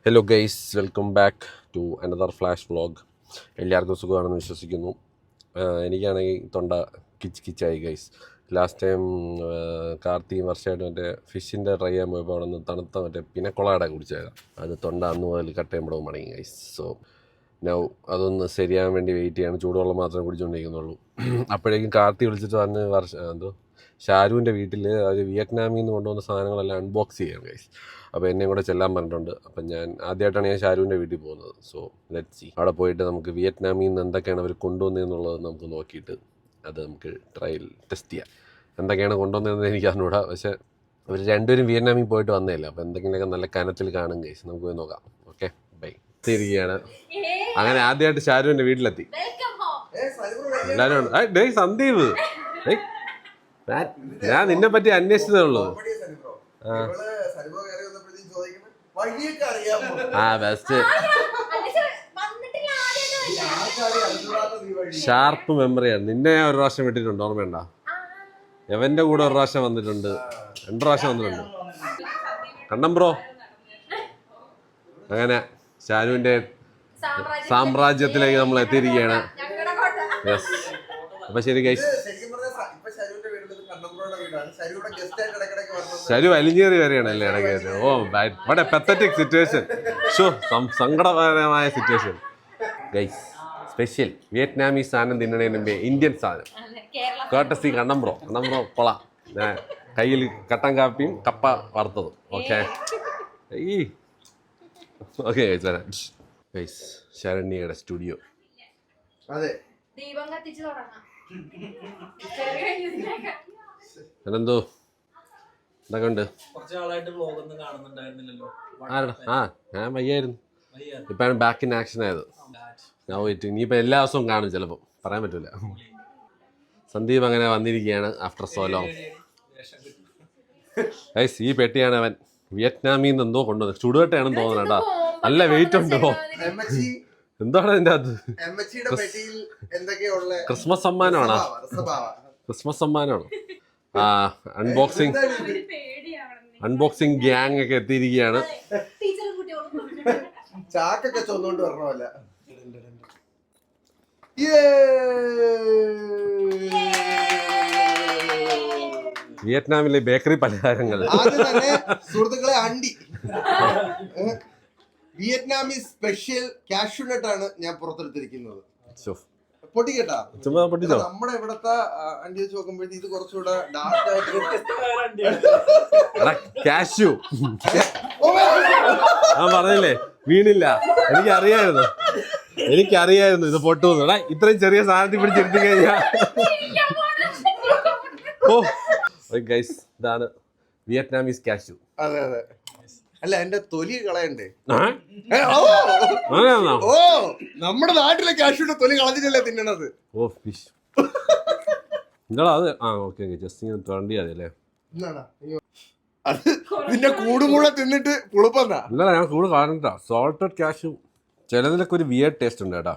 Hello guys, welcome back to another flash vlog. എല്ലാവർക്കും സുഖമാണെന്ന് വിശ്വസിക്കുന്നു. എനിക്കാണെങ്കിൽ തൊണ്ട കിച്ചായി ഗൈസ്. ലാസ്റ്റ് ടൈം കാർത്തിയും വർഷമായിട്ട് മറ്റേ ഫിഷിൻ്റെ ട്രൈ ചെയ്യാൻ പോയപ്പോൾ അവിടെ നിന്ന് തണുത്ത മറ്റേ പിനക്കൊളാടെ കുടിച്ചേക്കാം. അത് തൊണ്ട അന്ന് മുതൽ കട്ടയുമ്പോഴും മടങ്ങി ഗൈസ്. സോ നൗ അതൊന്ന് ശരിയാകാൻ വേണ്ടി വെയിറ്റ് ചെയ്യാണ്. ചൂടുവെള്ളം മാത്രമേ കുടിച്ചുകൊണ്ടിരിക്കുന്നുള്ളൂ. അപ്പോഴേക്കും കാർത്തി വിളിച്ചിട്ട് പറഞ്ഞ് ഷാരുവിൻ്റെ വീട്ടിൽ അവർ വിയറ്റ്നാമിൽ നിന്ന് കൊണ്ടുവന്ന സാധനങ്ങളെല്ലാം അൺബോക്സ് ചെയ്യണം ഗൈസ്. അപ്പോൾ എന്നെയും കൂടെ ചെല്ലാൻ പറഞ്ഞിട്ടുണ്ട്. അപ്പം ഞാൻ ആദ്യമായിട്ടാണ് ഷാരുവിൻ്റെ വീട്ടിൽ പോകുന്നത്. So let's see. അവിടെ പോയിട്ട് നമുക്ക് വിയറ്റ്നാമിൽ നിന്ന് എന്തൊക്കെയാണ് അവർ കൊണ്ടുവന്നതെന്നുള്ളത് നമുക്ക് നോക്കിയിട്ട് അത് നമുക്ക് ടെസ്റ്റ് ചെയ്യാം. എന്തൊക്കെയാണ് കൊണ്ടുവന്നതെന്ന് എനിക്ക് അറിഞ്ഞൂടാ. പക്ഷേ അവർ രണ്ടുപേരും വിയറ്റ്നാമിൽ പോയിട്ട് വന്നേയില്ല. അപ്പോൾ എന്തെങ്കിലുമൊക്കെ നല്ല കനത്തിൽ കാണും ഗൈസ്. നമുക്ക് പോയി നോക്കാം. Okay, bye. എത്തിയിരിക്കുകയാണ്. അങ്ങനെ ആദ്യമായിട്ട് ഷാരുവിൻ്റെ വീട്ടിലെത്തി. എല്ലാവരും സന്ദീപ്, ഞാൻ നിന്നെ പറ്റി അന്വേഷിച്ചതേ ഉള്ളൂ. ബെസ്റ്റ്, ഷാർപ്പ് മെമ്മറിയാണ്. നിന്നെ ഞാൻ ഒരു പ്രാവശ്യം വിട്ടിട്ടുണ്ട്, ഓർമ്മയുണ്ടോ? എവന്റെ കൂടെ ഒരു പ്രാവശ്യം വന്നിട്ടുണ്ട്, 2 പ്രാവശ്യം വന്നിട്ടുണ്ട്. കണ്ണം ബ്രോ. അങ്ങനെ ഷാനുവിന്റെ സാമ്രാജ്യത്തിലേക്ക് നമ്മൾ എത്തിയിരിക്കുകയാണ്. യെസ്. അപ്പൊ ശരി ഗൈസ്, ശരു വലിഞ്ഞേറി വരെയാണ് അല്ലേ ഇടയ്ക്ക്. ഓ ഇവിടെ പെത്തറ്റിക് സിറ്റുവേഷൻ, സങ്കടകരമായ സിറ്റുവേഷൻ ഗൈസ്. സ്പെഷ്യൽ വിയറ്റ്നാമീസ് സാധനം തിന്നണേന് മുമ്പേ ഇന്ത്യൻ സാധനം കേട്ടസി കണ്ണംബ്രോ കൊള. കയ്യിൽ കട്ടൻ കാപ്പിയും കപ്പ വറുത്തതും. ഓക്കെ ഓക്കെ ഗൈസ്, ശരണ്യയുടെ സ്റ്റുഡിയോ. അതെ, എന്തോ എന്തൊക്കെ ഉണ്ട്? ഞാൻ വയ്യായിരുന്നു. ഇപ്പാണ് ബാക്ക് ഇൻ ആക്ഷൻ ആയത്. ഞാൻ പോയിട്ട് ഇനിയിപ്പോൾ എല്ലാ ദിവസവും കാണും, ചിലപ്പോൾ പറയാൻ പറ്റൂല. സന്ദീപ് അങ്ങനെ വന്നിരിക്കുകയാണ് ആഫ്റ്റർ സോ ലോങ്. ഗൈസ്, ഈ പെട്ടിയാണ് അവൻ വിയറ്റ്നാമിൽ നിന്ന് എന്തോ കൊണ്ടുവന്നത്. ചുടുകട്ടയാണെന്ന് തോന്നുന്നു കേട്ടോ. നല്ല വെയിറ്റ് ഉണ്ടോ? എന്താണ് അതിൻ്റെ അത്? ക്രിസ്മസ് സമ്മാനമാണോ? ക്രിസ്മസ് സമ്മാനമാണോ? അൺബോക്സിംഗ് ഗ്യാങ് ഒക്കെ എത്തിയിരിക്കുകയാണ്. ചാക്കൊക്കെ ചൊന്നോണ്ട് പറഞ്ഞല്ല. വിയറ്റ്നാമിലെ ബേക്കറി പലഹാരങ്ങൾ. ആദ്യം തന്നെ സുഹൃത്തുക്കളെ, അണ്ടി വിയറ്റ്നാമീസ് സ്പെഷ്യൽ കാഷ്യൂനട്ട് ആണ് ഞാൻ പുറത്തെടുത്തിരിക്കുന്നത്. പൊട്ടിക്കട്ടാ, നമ്മുടെ ഇവിടത്തെ അണ്ടി വെച്ച് നോക്കുമ്പോഴത്തേക്ക് ഇത് കുറച്ചുകൂടെ ഡാർക്ക് കാഷ്യൂ. ഞാൻ പറഞ്ഞില്ലേ വീണില്ല. എനിക്കറിയായിരുന്നു ഇത് പൊട്ടുന്നു. ഇത്രയും ചെറിയ സാധനത്തിൽ പിടിച്ചെടുത്തു കഴിഞ്ഞാ. ഓ ഗൈസ്, ഇതാണ് വിയറ്റ്നാമീസ് കാഷ്യൂ. അതെ അതെ. അല്ല, എന്റെ തൊലി കളയണ്ടേ? ഓ, നമ്മുടെ നാട്ടിലെ കാഷ്യൂടെ തൊലി കളഞ്ഞിട്ടല്ലേ തിന്നണത്. ഓ ഫിഷ്. അത് ജസ്റ്റ് തോണ്ടിയാലേ. അത് നിന്റെ കൂടുകൂടെ തിന്നിട്ട് പുളിപ്പന്നാ? ഇല്ല, ഞാൻ കൂടെ കാണണ്ട. സോൾട്ടഡ് കാഷ്യൂ ചിലതിലൊക്കെ ഒരു വിയർഡ് ടേസ്റ്റ് ഉണ്ട് കേട്ടാ.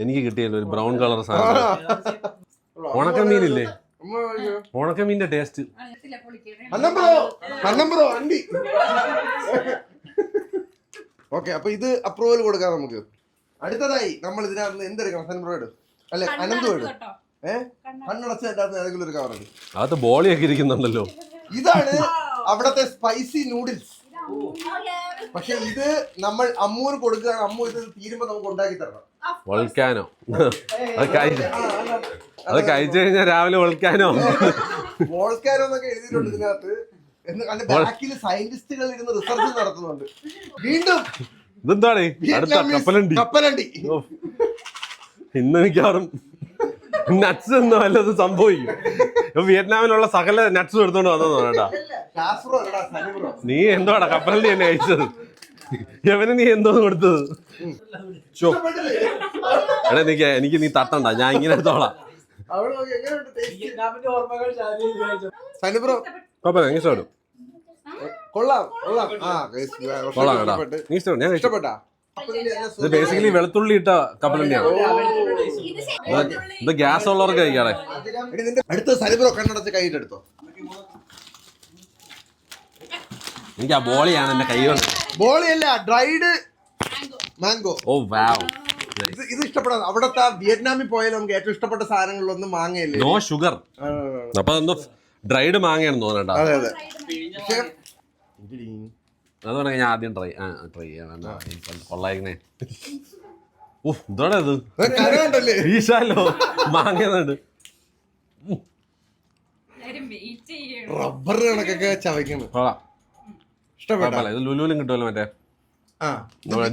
എനിക്ക് കിട്ടിയല്ലോ ഒരു ബ്രൗൺ കളർ സാധനം. ഉണക്കമീനില്ലേ, ഉണക്കമീന്റെ ടേസ്റ്റ്. ഓക്കെ, അപ്പൊ ഇത് അപ്രൂവൽ കൊടുക്കാം നമുക്ക്. അടുത്തതായി നമ്മൾ ഇതിനകത്ത് എന്തെടുക്കണം? സൻബ്രോയിഡ് അല്ലെ അനന്തോയിഡ്? കണ്ണടച്ചതിനകത്ത് ഏതെങ്കിലും ഒരു കവറുണ്ട്. അത് ബോളിയൊക്കെ ഇരിക്കുന്നുണ്ടല്ലോ. ഇതാണ് അവിടത്തെ സ്പൈസി നൂഡിൽസ്. പക്ഷെ ഇത് നമ്മൾ അമ്മൂന് കൊടുക്കുകയാണ്. അമ്മു ഇത് തീരുമ്പോ നമുക്ക് ഉണ്ടാക്കി തരണം. വോൾക്കാനോ അത് കഴിച്ചു കഴിഞ്ഞാൽ രാവിലെ വോൾക്കാനോ എന്നൊക്കെ എഴുതിയിട്ടുണ്ട് ഇതിനകത്ത്. ബാക്കിൽ സയന്റിസ്റ്റുകൾ ഇരുന്ന് റിസർച്ച് നടത്തുന്നുണ്ട്. വീണ്ടും ഇതെന്താണ്? കപ്പലണ്ടി. ഇന്ന് മിക്കവാറും നട്ട്സ് ഒന്നും വല്ലതും സംഭവിക്കും. വിയറ്റ്നാമിലുള്ള സകല നട്ട്സും എടുത്തോണ്ട് വന്നോ കേട്ടാ. നീ എന്തോടാ കപ്പലണ്ടി തന്നെ കഴിച്ചത്? എവന് നീ എന്തോന്ന് കൊടുത്തത്? എടാ എനിക്ക് നീ തട്ടണ്ട, ഞാൻ ഇങ്ങനെ എടുത്തോളാം. ഇത് ബേസിക്കലി വെളുത്തുള്ളി ഇട്ട കപ്പലണ്ടിയാണ്. ഇത് ഗ്യാസ് ഉള്ളവർക്ക് കഴിക്കാറേ. അടുത്ത സലിബ്രോ കണ്ണടച്ച് കൈയിട്ടെടുത്തോ. എനിക്ക് ആ ബോളിയാണ് എന്റെ കൈ വന്നത്. ബോളി അല്ല, ഡ്രൈഡ് മാംഗോ. ഓ വാവ്. ഇത് ഇഷ്ടപ്പെടാം. അവിടത്തെ വിയറ്റ്നാമിൽ പോയാൽ നമുക്ക് ഏറ്റവും ഇഷ്ടപ്പെട്ട സാധനങ്ങളിലൊന്നും മാങ്ങയല്ലേ. No sugar. അപ്പൊ അതൊന്ന് ഡ്രൈഡ് മാങ്ങയാണെന്ന് തോന്നണ്ട. അതെ അതെ. അതുകൊണ്ട് ഞാൻ ആദ്യം ട്രൈ ചെയ്യാൻ കൊള്ളായിരുന്നേ. ഓ ഇതോടെ ഇത് കരണ്ടല്ലേ വീശാലോ മാങ്ങയുന്നുണ്ട്. റബ്ബർ കണക്കൊക്കെ ചവയ്ക്കുന്നു. കൊള്ളാം. ഇഷ്ടപ്പെട്ട ഇത് ലുലുവിലും കിട്ടുമല്ലോ മറ്റേ ആ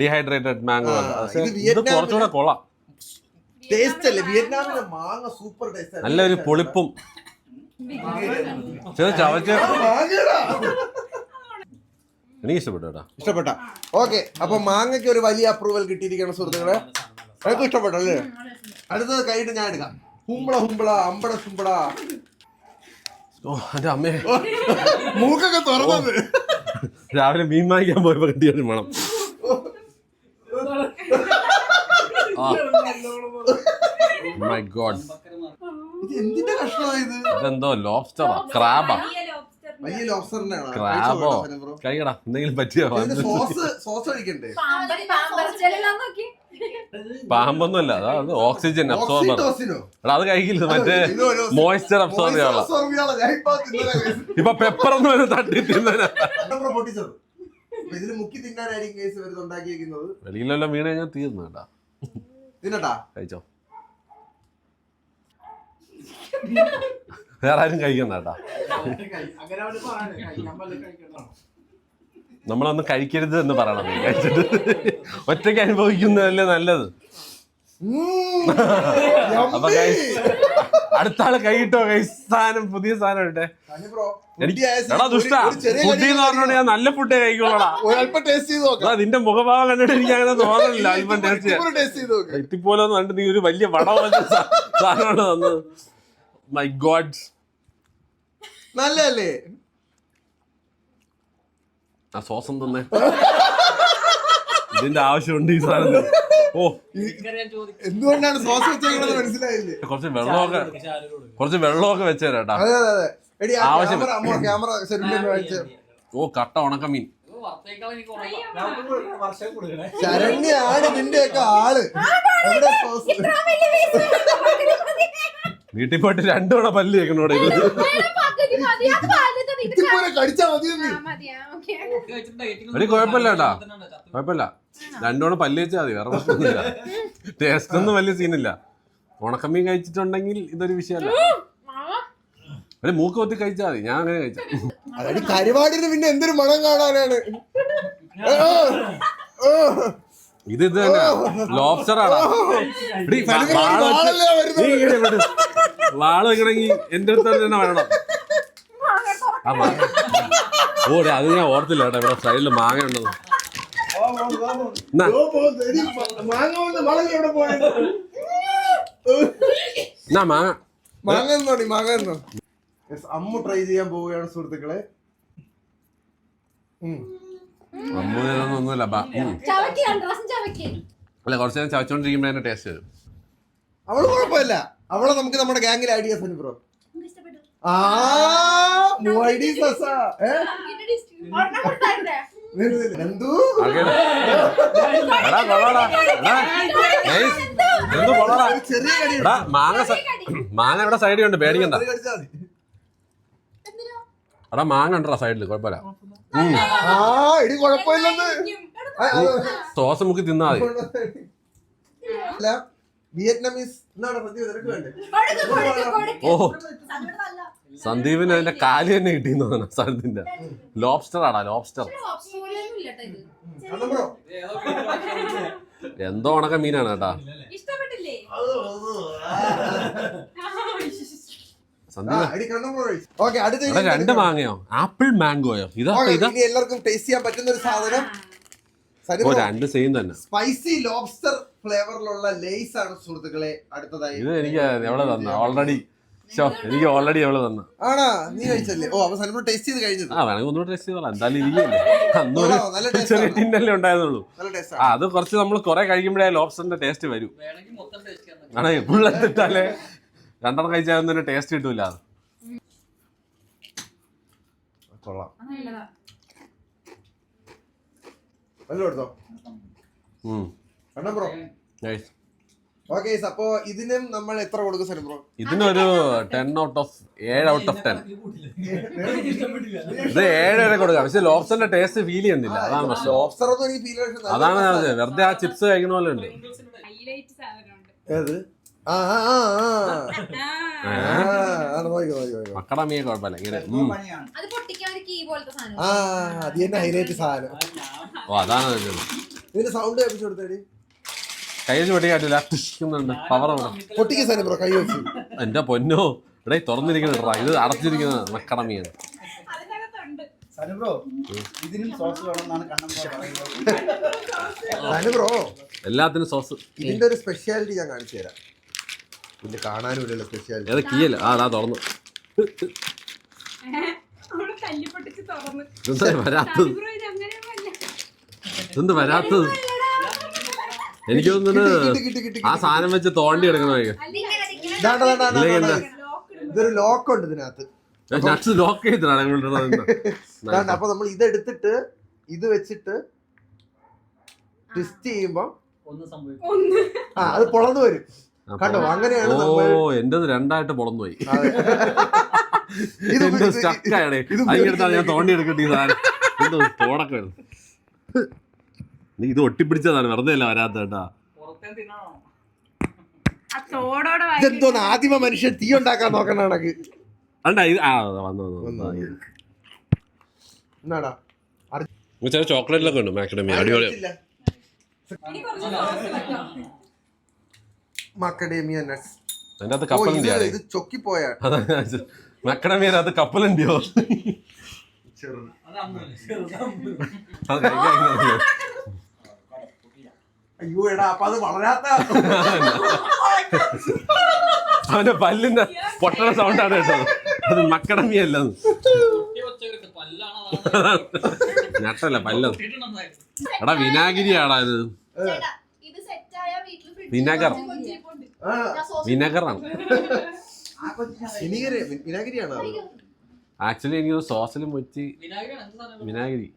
ഡീഹൈഡ്രേറ്റഡ് മാംഗോ. ഇത് ഇത് വിയറ്റ്നാമിലെ കുറച്ചുകൂടെ കൊള്ളാം. ടേസ്റ്റ് അല്ലേ, വിയറ്റ്നാമിലെ മാങ്ങ സൂപ്പർ ടേസ്റ്റ്. നല്ലൊരു പുളിപ്പും ചവച്ച് എനിക്ക് ഇഷ്ടപ്പെട്ടു കേട്ടോ. ഇഷ്ടപ്പെട്ട. ഓക്കെ, അപ്പൊ മാങ്ങയ്ക്ക് ഒരു വലിയ അപ്രൂവൽ കിട്ടിയിരിക്കണം സുഹൃത്തുക്കളെ. എനിക്ക് ഇഷ്ടപ്പെട്ടല്ലേ. അടുത്തത് കൈയിട്ട് ഞാൻ എടുക്കാം. ഹുമ്പള ഹുമ്പള അമ്പട സുമ്പട. ഓ എന്റെ അമ്മേ, മൂക്കൊക്കെ തുറന്നത്. രാവിലെ മീൻ വാങ്ങിക്കാൻ പോയപ്പോ കിട്ടിയൊരു മണം. മൈ ഗോഡ്, ഇത് എന്തിന്റെ കഷ്ണമായത്? ഇതെന്തോ ലോബ്സ്റ്ററാ, ക്രാബാ? വലിയ ലോബ്സ്റ്ററിന്റെ ക്രാബോ? കഴിക്കടാ, എന്തെങ്കിലും പറ്റിയോ? സോസ് ഒഴിക്കണ്ടേ? പാമ്പൊന്നുമല്ല, അത് ഓക്സിജൻ അബ്സോർബർ. എടാ അത് കഴിക്കില്ല, മറ്റേ മോയ്സ്ചർ അബ്സോർബ് ചെയ്യാനുള്ള. ഇപ്പൊ പെപ്പർ ഒന്നും വരെ തട്ടി തിന്നാ. ഇതില് മുക്കി തിന്നാനായിരിക്കും ഉണ്ടാക്കിയിരിക്കുന്നത്. വെളിയിലെല്ലാം വീണ് കഴിഞ്ഞാൽ തീർന്നു കേട്ടാ. തിന്നട്ടാ, കഴിച്ചോ. വേറെ ആരും കഴിക്കണ്ട കേട്ടാ. നമ്മളൊന്നും കഴിക്കരുത് എന്ന് പറയണം. കഴിച്ചിട്ട് ഒറ്റയ്ക്ക് അനുഭവിക്കുന്നതല്ലേ നല്ലത്. അപ്പൊ അടുത്ത ആള് കൈയിട്ടോ. സാധനം പുതിയ സാധനം ഇട്ടെ. എടാ ദുഷ്ട, ഫുഡ് എന്ന് പറഞ്ഞോണ്ട് ഞാൻ നല്ല ഫുഡേ കഴിക്കുള്ളൂടാ. നിന്റെ മുഖഭാവം കണ്ടിട്ട് എനിക്ക് അങ്ങനെ തോന്നണില്ല. അല്പം ടേസ്റ്റ് എത്തിപ്പോലെന്ന് കണ്ടിട്ട് നീ ഒരു വലിയ വട പോലത്തെ സാധനമാണ് തന്നത്. മൈ ഗോഡ്, നല്ലല്ലേ? ആ സോസം തന്നെ ഇതിന്റെ ആവശ്യമുണ്ട് ഈ സാധനം. ഓ എന്തുകൊണ്ടാണ് സോസ് വെച്ചേക്കുന്നത് മനസ്സിലായില്ലേ? കുറച്ച് വെള്ളമൊക്കെ വെച്ചേരാട്ടാ. ആവശ്യം. ഓ കട്ട ഉണക്കമീൻ. ശരണ്യാണ് നിന്റെയൊക്കെ ആള്. എവിടെ സോസ്? വീട്ടിൽ പോയിട്ട് 2 തവണ പല്ല് കേൾക്കണോടെ. കടിച്ചാ മതി. ഒരു കുഴപ്പമില്ല കേട്ടാ, കുഴപ്പമില്ല. 2 തവണ പല്ല് വെച്ചാൽ മതി, വേറെ പ്രശ്നമൊന്നുമില്ല. ടേസ്റ്റ് ഒന്നും വലിയ സീനില്ല. ഉണക്കമീൻ കഴിച്ചിട്ടുണ്ടെങ്കിൽ ഇതൊരു വിഷയമല്ല. ഒരു മൂക്ക് പൊത്തി കഴിച്ചാൽ മതി. ഞാൻ അങ്ങനെ കഴിച്ച കരുവാടിന് പിന്നെ എന്തൊരു മണം കാണാനാണ്. ഇത് തന്നെ ലോബ്സ്റ്റർ ആണ്. വാള് വെക്കണമെങ്കിൽ എന്റെ അടുത്ത് തന്നെ വേണം. ഓ അത് ഞാൻ ഓർത്തില്ല കേട്ടോ. ഇവിടെ സൈഡില് മാങ്ങ ഉണ്ടെന്ന്. മാങ്ങ അമ്മു ട്രൈ ചെയ്യാൻ പോവുകയാണ് സുഹൃത്തുക്കളെ. ഒന്നുമില്ല. അല്ല കുറച്ച് നേരം ചവച്ചോണ്ടിരിക്കുമ്പോ അതിന്റെ ടേസ്റ്റ് വരും. അവള് കുഴപ്പമില്ല. അവളെ നമുക്ക് നമ്മുടെ ഗാംഗിൽ ആഡ് ചെയ്യാൻ ബ്രോ. മാങ്ങ ഇവിടെ സൈഡിൽ ഉണ്ട്, പേടിക്കണ്ട. എടാ മാങ്ങ ഉണ്ടോ സൈഡില്, കുഴപ്പമില്ല. സോസ് മുക്കി തിന്നാ മതി. വിയറ്റ്നാമീസ്. ഓ സന്ദീപിന് അതിന്റെ കാല് തന്നെ കിട്ടിയെന്ന് തോന്നുന്നു. സന്ദീപിന്റെ ലോബ്സ്റ്റർ ആടാ, ലോബ്സ്റ്റർ. എന്തോ ഉണക്ക മീനാണ് കേട്ടാ. സന്ദീപ് 2 മാങ്ങയോ, ആപ്പിൾ മാംഗോയോ? എല്ലാവർക്കും ടേസ്റ്റ് ചെയ്യാൻ പറ്റുന്ന ഒരു സാധനം. 2 സെയിം തന്നെ. സ്പൈസി ലോബ്സ്റ്റർ ഫ്ലേവറിലുള്ള ലേസ് ആണ് സുഹൃത്തുക്കളെ. അടുത്തതായി ഇത് എനിക്ക് എവിടെ തന്ന ഓൾറെഡി. എനിക്ക് ഓൾറെഡി എവിടെ തന്ന ആണാ? നീ കഴിച്ചല്ലേ? ഓ അപ്പൊ സനിമ ടേസ്റ്റ് ചെയ്ത് കഴിഞ്ഞത്. വേണമെങ്കിൽ ഒന്നുകൂടെ ടേസ്റ്റ് ചെയ്തോളാം. എന്തായാലും ഇരിക്കല്ലേ, അന്നൊരു ചെറിയ ടിന്നല്ലേ ഉണ്ടായിരുന്നുള്ളൂ. അത് കുറച്ച് നമ്മൾ കുറെ കഴിക്കുമ്പോഴേ ലോബ്സ്റ്ററിന്റെ ടേസ്റ്റ് വരും. ആണേ ഫുള്ളെത്തിട്ടാലേ 2 എണ്ണം കഴിച്ചാൽ ടേസ്റ്റ് കിട്ടൂല. കൊള്ളാം. വല്ലതും എടുത്തോ കണ്ടോ ബ്രോ? ഓക്കെ, അപ്പോ ഇതിനും നമ്മൾ എത്ര കൊടുക്കും സനു ബ്രോ? ഇതിനൊരു 7 out of 10. ഇത് 7 വരെ കൊടുക്കാം. പക്ഷെ ലോബ്സ്റ്ററിന്റെ ടേസ്റ്റ് ഫീൽ ചെയ്യുന്നില്ല, അതാണ് പ്രശ്നം. ലോബ്സ്റ്റർ ഒന്നും എനിക്ക് ഫീൽ ചെയ്യുന്നില്ല. അതാണ് വെറുതെ ആ ചിപ്സ് കഴിക്കുന്ന പോലെ ഉണ്ട്. ഏത്? മക്കടമിയെ കുഴപ്പമില്ല ഇങ്ങനെ. അത് തന്നെ ഹൈലൈറ്റ് സാധനം. ഓ അതാണ് ഇതിന്റെ സൗണ്ട് കേൾപ്പിച്ചു കൊടുത്തേടി. കൈ വെച്ച് പൊട്ടിക്കാറ്റില്ല, പവർ പൊട്ടിക്ക് സനു ബ്രോ, കൈ വെച്ച്. എന്റെ പൊന്നോ, ഇവിടെ തുറന്നിരിക്കുന്ന ഇത് അടച്ചിരിക്കുന്ന മക്കടമിയാണ്. സനു ബ്രോ, എല്ലാത്തിനും സോസ്. ഇതിന്റെ ഒരു സ്പെഷ്യാലിറ്റി ഞാൻ കാണിച്ചു തരാം. പിന്നെ കാണാനും ഇല്ലല്ലോ സ്പെഷ്യാലിറ്റി. അത് കീയല്ല, അതാ തുറന്നു. വരാത്തത് ഇതെന്ത് വരാത്തത്? എനിക്ക് തോന്നുന്നത് ആ സാധനം വെച്ച് തോണ്ടി എടുക്കണമായിരിക്കും. ഇതൊരു ലോക്ക് ഉണ്ട് ഇതിനകത്ത്. നട്സ് ലോക്ക് ചെയ്തിട്ടാണ്. അപ്പൊ നമ്മൾ ഇതെടുത്തിട്ട് ഇത് വെച്ചിട്ട് ട്വിസ്റ്റ് ചെയ്യുമ്പോ അത് പൊളന്നു വരും. കണ്ടോ? അങ്ങനെയാണ്. ഓ എന്റെ 2 പൊളന്നു പോയി. എന്റെ സ്റ്റക്കാണ്. അതിനടുത്താണ് ഞാൻ തോണ്ടി എടുക്കേണ്ടി സാധനം. എന്തോ തോടൊക്കെ വരുന്നു. നീ ഇത് ഒട്ടിപ്പിടിച്ചതാണ്, വെറുതെ അല്ല വരാത്ത കേട്ടാ. ഇതെന്തോന്ന് ആദിമ മനുഷ്യൻ തീ ഉണ്ടാക്കാൻ നോക്കണ കണക്ക്. എന്നാടാ ചോക്ലേറ്റിലൊക്കെ ഉണ്ട് മാക്കഡമിയ, അടിപൊളി. മക്കഡേമിയ നട്ട്സ്. അതിന്റെ അകത്ത് കപ്പലണ്ടിയാ. ഇത് ചൊക്കിപ്പോയ മക്കഡമിയനകത്ത് കപ്പലണ്ടിയോ? അയ്യോ എടാ, അപ്പൊ അത് വളരാത്ത അവന്റെ പല്ലിന്റെ പൊട്ടണ സൗണ്ടാണ് കേട്ടത്. അത് മക്കടമിയല്ല, നട്ടല്ല പല്ല്. എടാ വിനാഗിരിയാടാ ഇത്. വിനാഗറാണ് ആക്ച്വലി. എനിക്ക് സോസിലും വെച്ച് വിനാഗിരി.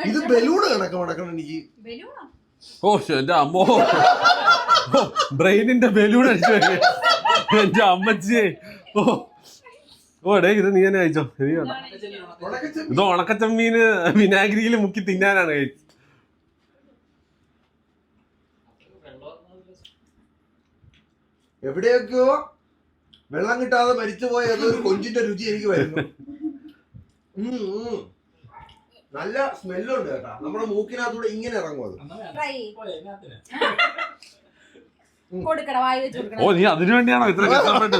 ഇത് ബലൂണ് കണക്ക് മടക്കണം എനിക്ക്. ഓ എന്റെ അമ്മോ, ബ്രെയിനിന്റെ ബലൂൺ അടിച്ചു എന്റെ അമ്മച്ചിയെ. ഓ ഡേ, ഇത് നീ തന്നെ കഴിച്ചോ. ഇത് ഉണക്കച്ചമ്മീന് വിനാഗിരിയിൽ മുക്കി തിന്നാനാണ് കഴിച്ചത്. എവിടെയൊക്കെയോ വെള്ളം കിട്ടാതെ മരിച്ചു പോയ ഏതൊരു കൊഞ്ചിന്റെ രുചി എനിക്ക് വരുന്നു. നല്ല സ്മെല്ലുണ്ട് കേട്ടാ. നമ്മുടെ മൂക്കിനകത്തൂടെ ഇങ്ങനെ ഇറങ്ങും അത്. ഓ നീ അതിനു വേണ്ടിയാണോ ഇത്ര കഷ്ടപ്പെട്ട്?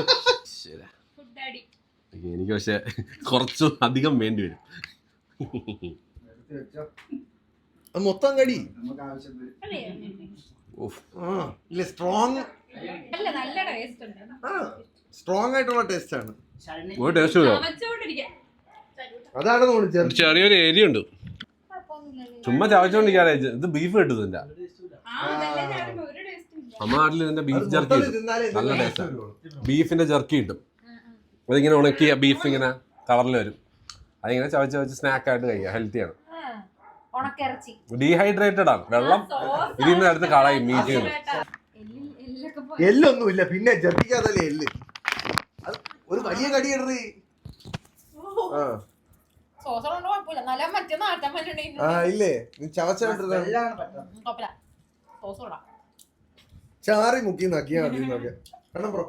എനിക്ക് പക്ഷെ കുറച്ചു അധികം വേണ്ടി വരും. മൊത്തം കടി ഇല്ല, സ്ട്രോങ് ആയിട്ടുള്ള ടേസ്റ്റ് ആണ്. അതാണ് തോന്നുന്നു ചെറിയൊരു ഏരിയ ഉണ്ട്. ചുമ്മാ ചവച്ചോണ്ടിരിക്കാതെ. ഇത് ബീഫ് കിട്ടുന്നില്ല നമ്മുടെ നാട്ടിൽ. ഇതിന്റെ ബീഫ് ജർക്കി നല്ല ടേസ്റ്റാണ്. ബീഫിന്റെ ജർക്കി കിട്ടും. അതിങ്ങനെ ഉണക്കിയ ബീഫ് ഇങ്ങനെ കവറിൽ വരും. അതിങ്ങനെ ചവച്ച് ചവച്ച് സ്നാക്ക് ആയിട്ട് കഴിക്കാം. ഹെൽത്തിയാണ്. ഡീഹൈഡ്രേറ്റഡ് ആണ്. വെള്ളം ഇതിന്ന് അടുത്ത് കളയും മീറ്റ്. എല്ലൊന്നുമില്ല, പിന്നെ ജർക്കിക്കാതല്ലേ എല്ല്. ഒരു വലിയ കടിയിടറി. ഇല്ലേ, നീ ചാറി മുക്കി നക്കിയാ മതി. കണ്ടോ ബ്രോ?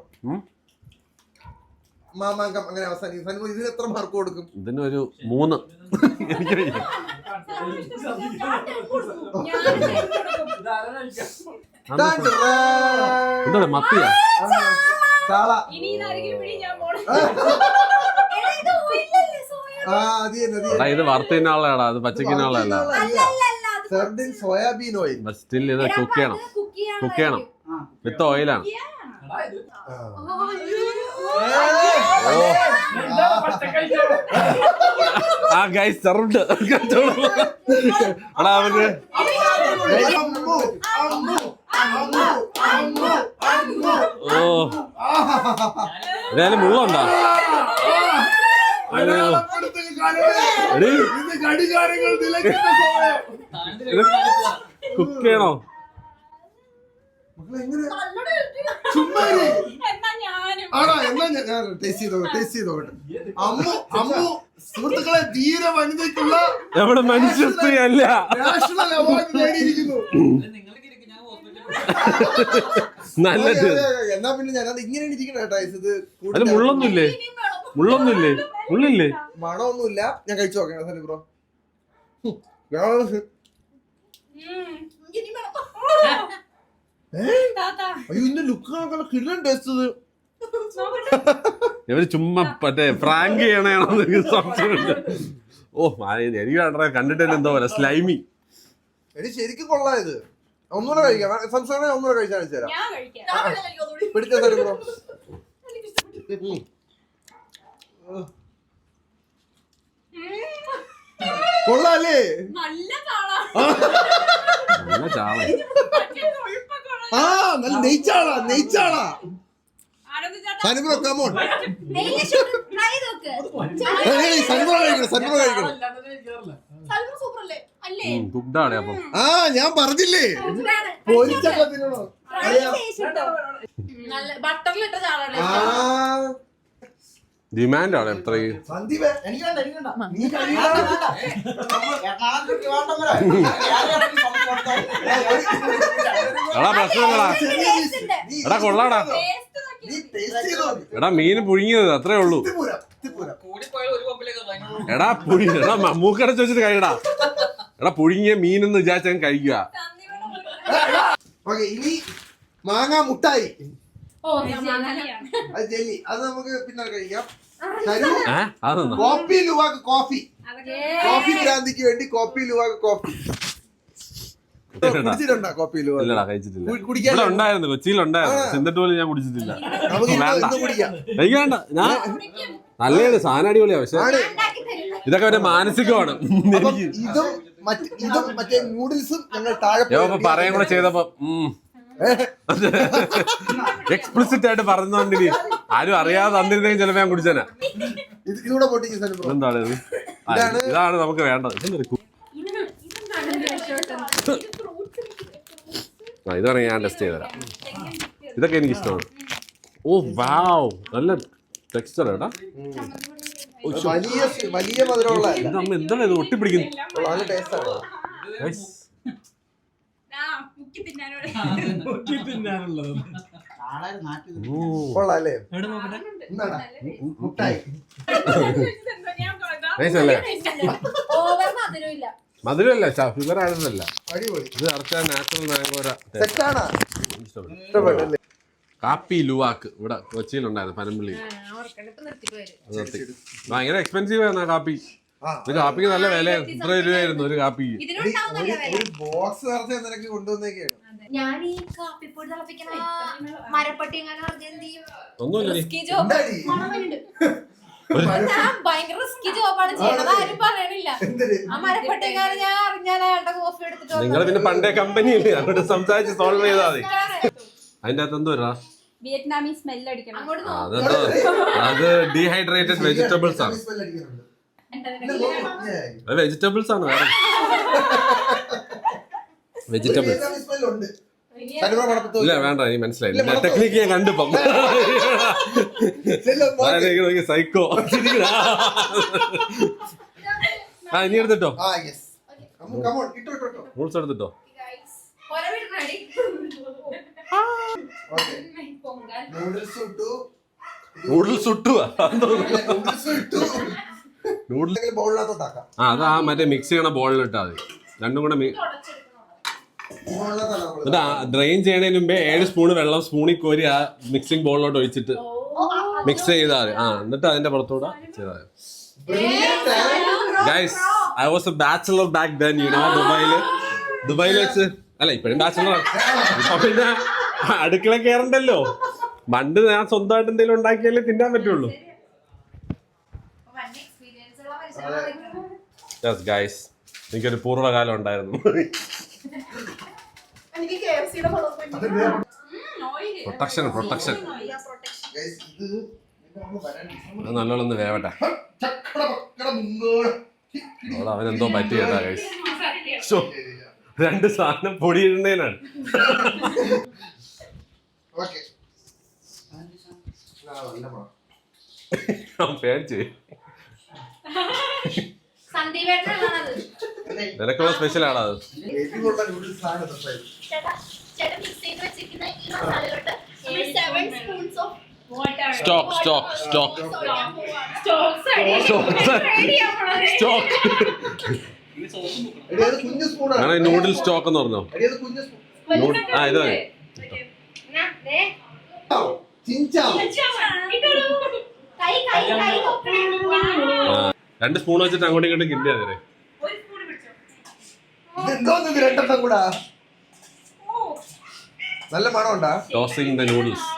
മാമാങ്കം അങ്ങനെ അവസാനിക്കും. ഇതിന് എത്ര മാർക്ക് കൊടുക്കും? ഇതിനൊരു 3. എനിക്ക് എന്താ മത്തിയാ? ഇത് വറുത്തിനാളാടാ, അത് പച്ചക്കിനാളല്ല. Soybean oil. സ്റ്റിൽ ഇത് കുക്ക് ചെയ്യണം വിത്ത് ഓയിലാണ്. ആ ഗൈസ് സെർവ്ഡ്. എടാ അവർക്ക് ഓ ഏതായാലും മുള്ളുണ്ടോ? കുക്ക് ചെയ്യണോ? സുഹൃത്തുക്കളെ ധീര വനിതയ്ക്കുള്ള നമ്മുടെ മനുഷ്യത്വയല്ല നാഷണൽ അവാർഡ് നേടിയിരിക്കുന്നു. നല്ലത്. എന്നാ പിന്നെ ഞാനത് ഇങ്ങനെയാണ് ഇരിക്കണ കേട്ടോ. ഇത് അത് മുള്ളൊന്നുമില്ലേ? മുള്ളില്ലേ? മണമൊന്നുമില്ല. ഞാൻ കഴിച്ചു നോക്കാം സനി ബ്രോ. അയ്യോ ഇന്റെ ലുക്ക് കിടൻ ടേസ്റ്റ്. ഇവര് ചുമ്മാ മറ്റേ പ്രാങ്ക് ചെയ്യണേന്ന് എനിക്ക് സംശയമുണ്ട്. ഓ എനിക്ക് കണ്ടിട്ട് എന്തോ പോലെ സ്ലൈമി. എടി ശരിക്കും കൊള്ളായത്. ഒന്നുകൂടെ കഴിക്കാം. സംസാരം ഒന്നുകൂടെ കഴിച്ചാൽ തരാം. പിടിച്ച സനി ബ്രോ. കൊള്ളാല്ലേ? നല്ല ചാള. ആ നല്ല നെയ്ച്ചാളാ. സനിബ്രോ കമോൺ. സനിബ്രോ കഴിക്കണം. ആ ഞാൻ പറഞ്ഞില്ലേ പൊരിച്ചോ. ഡിമാൻഡ് ആണ് എത്രയും. എടാ പ്രശ്നങ്ങളാ. എടാ കൊള്ളാടാ. എടാ മീന് പുഴുങ്ങിയത് അത്രേ ഉള്ളൂ. എടാ എടാ മൂക്കടച്ച് വെച്ചിട്ട് കഴിയടാ. എടാ പുഴുങ്ങിയ മീനെന്ന് വിചാരിച്ചാൽ കഴിക്കുക. ഇനി മാങ്ങ മുട്ടായി. അത് ജെല്ലി. അത് നമുക്ക് പിന്നെ കഴിക്കാം. കോപ്പി ലുവാക്ക് കോഫി ഭ്രാന്തിക്ക് വേണ്ടി കോപ്പി ലുവാക്ക് കോഫി. കുടിച്ചിട്ടുണ്ടോ കോപ്പി ലുവാ? ഇല്ലടാ കഴിച്ചിട്ടില്ല. ഉണ്ടായിരുന്നു കൊച്ചിയിലുണ്ടായിരുന്നു. എന്നിട്ട് പോലും ഞാൻ കുടിച്ചിട്ടില്ല. എനിക്ക് വേണ്ട. ഞാൻ നല്ലതാണ് സാധനം അടിപൊളിയാ. പക്ഷെ ഇതൊക്കെ ഒരു മാനസികമാണ്. ഇതും മറ്റേ നൂഡിൽസും ഞങ്ങൾ താഴെ പറയാൻ കൂടെ ചെയ്തപ്പോ എക്സ്പ്ലിസിറ്റ് ആയിട്ട് പറഞ്ഞോണ്ട് ആരും അറിയാതെ തന്നിരുന്നെങ്കിൽ ചിലപ്പോ ഞാൻ കുടിച്ചേനാ. എന്താണ് ഇത്? ഇതാണ് നമുക്ക് വേണ്ടത്. ഇതാണ് ഞാൻ ടെസ്റ്റ് ചെയ്തരാം. ഇതൊക്കെ എനിക്ക് ഇഷ്ടമാണ്. ഓ വാവ് നല്ല ടെക്സ്ചർ കേട്ടാ. വലിയ മധുരമുള്ള എന്താണ് ഇത് ഒട്ടിപ്പിടിക്കുന്നു? കൊള്ളാല്ലേ? മധുരമല്ല ഷുഗർ ആയിരുന്നല്ല. ഇത് അടച്ചാൽ നാച്ചുറൽ മാംഗോര. കാപ്പി ലുവാക്ക് ഇവിടെ കൊച്ചിയിലുണ്ടായിരുന്നു പനമ്പള്ളി. ഭയങ്കര എക്സ്പെൻസീവ് ആയിരുന്നു ആ കാപ്പി. ഒരു കാപ്പിക്ക് നല്ല വില. ഇത്ര രൂപയായിരുന്നു ഒരു കാപ്പിക്ക്. ഞാൻ ഈ കാപ്പിപ്പൊടി തിളപ്പിക്കണ മരപ്പട്ടി ഒന്നുമില്ല. ഞാൻ ഭയങ്കര റിസ്കി ജോബാണ് ചെയ്യണത്. ആരും പറയണില്ല. ആ മരപ്പട്ടിക്കാരൻ ഞാൻ അറിഞ്ഞാൽ അയാളുടെ കോഫി എടുത്തിട്ട് നിങ്ങൾ പിന്നെ പണ്ടേ കമ്പനിയില്ലേ അങ്ങോട്ട് സംസാരിച്ച് സോൾവ് ചെയ്താൽ മതി. അതിന്റെ അകത്ത് എന്തോ വിയറ്റ്നാമീസ് സ്മെല്ല് അടിക്കണം. അത് ഡീഹൈഡ്രേറ്റഡ് വെജിറ്റബിൾസ് ആണ്. വെജിറ്റബിൾസ് ആണ്. വെജിറ്റബിൾസ് ഇല്ല വേണ്ട. നീ മനസ്സിലായില്ല ടെക്നിക്ക് ഞാൻ കണ്ടിപ്പം. സൈക്കോ. ആ ഇനി എടുത്തിട്ടോ. റൂൾസ് എടുത്തിട്ടോ. നൂഡിൽസ് ഇട്ടുവാ. അതാ മറ്റേ മിക്സ് ചെയ്യണ ബോളിലിട്ടാ മതി. രണ്ടും കൂടെ എന്നിട്ട് ഡ്രെയിൻ ചെയ്യണതിന് മുമ്പേ 7 സ്പൂണ് വെള്ളം സ്പൂണിൽ കോരി ആ മിക്സിംഗ് ബോളിലോട്ട് ഒഴിച്ചിട്ട് മിക്സ് ചെയ്താൽ മതി. എന്നിട്ട് അതിന്റെ പുറത്തൂടെ ചെയ്താൽ മതി. Guys I was A bachelor back then you know. ദുബായിൽ വെച്ച് അല്ല ഇപ്പഴും ബാച്ചലർ. ഇപ്പൊ പിന്നെ അടുക്കള കയറണ്ടല്ലോ. പണ്ട് ഞാൻ സ്വന്തമായിട്ട് എന്തെങ്കിലും ഉണ്ടാക്കിയാലേ തിന്നാൻ പറ്റുള്ളൂ. യെസ് ഗൈസ് എനിക്കൊരു പൂർവ്വകാലം ഉണ്ടായിരുന്നു. പ്രൊട്ടക്ഷൻ അത് നല്ലോണം ഒന്ന് വേവട്ടെ. അവനെന്തോ പറ്റി കേട്ടാ ഗൈസ്. രണ്ട് സാധനം പൊടിയിടുന്നതിനാണ്. പേടിച്ച് നിനക്കുള്ള സ്പെഷ്യൽ ആണോ അത്? Stock stock stock stock noodle stock എന്ന് പറഞ്ഞോ? ആ ഇത് മതി. രണ്ട് സ്പൂൺ വെച്ചിട്ട് അങ്ങോട്ടും ഇങ്ങോട്ടും കിട്ടിയാ തരേ. നല്ല മണമുണ്ടാ? Tossing the noodles.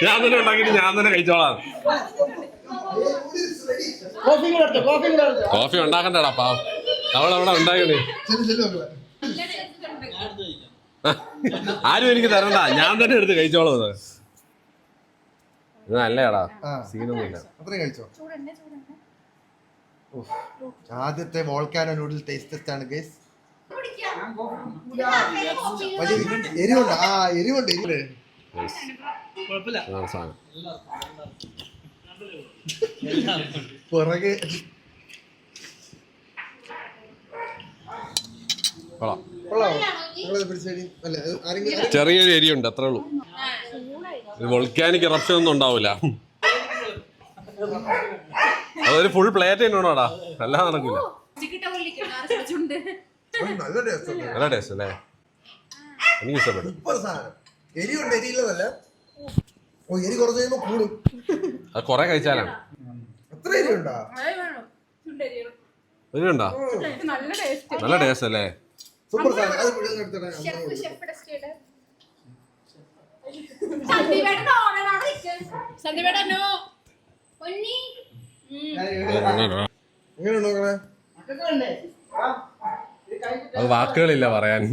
ഞാൻ തന്നെ ഉണ്ടാക്കിട്ട് ഞാൻ തന്നെ കഴിച്ചോളാം. കോഫി ഉണ്ടാക്കണ്ടടാ പാവം, അവളവിടെ ഉണ്ടാക്കണേ. ആരും എനിക്ക് തരണ്ട, ഞാൻ തന്നെ എടുത്ത് കഴിച്ചോളാം. ഇത് നല്ലയാടാ, സീനൊന്നുമില്ല. ആദ്യത്തെ വോൾക്കാനോ നൂഡിൽ ടേസ്റ്റ് ടെസ്റ്റ് ആണ് ഗൈസ്. എരിവുണ്ട്, എരിവുണ്ട്. പുറകെ ചെറിയൊരു എരിയുണ്ട്, അത്രേ ഉള്ളൂ. വോൾക്കാനിക് ഇറപ്ഷൻ ഒന്നും ഉണ്ടാവില്ല. അതൊരു ഫുൾ പ്ലേറ്റ് തന്നെയാണോടാ, അല്ലാതെ നടക്കില്ല. നല്ല ടേസ്റ്റ് അല്ലേ? എനിക്ക് ഇഷ്ടപ്പെട്ടു. അത് കൊറേ കഴിച്ചാലാണ്. എരിവുണ്ടോ? നല്ല ടേസ്റ്റ് അല്ലേ? അത് വാക്കുകളില്ല പറയാൻ.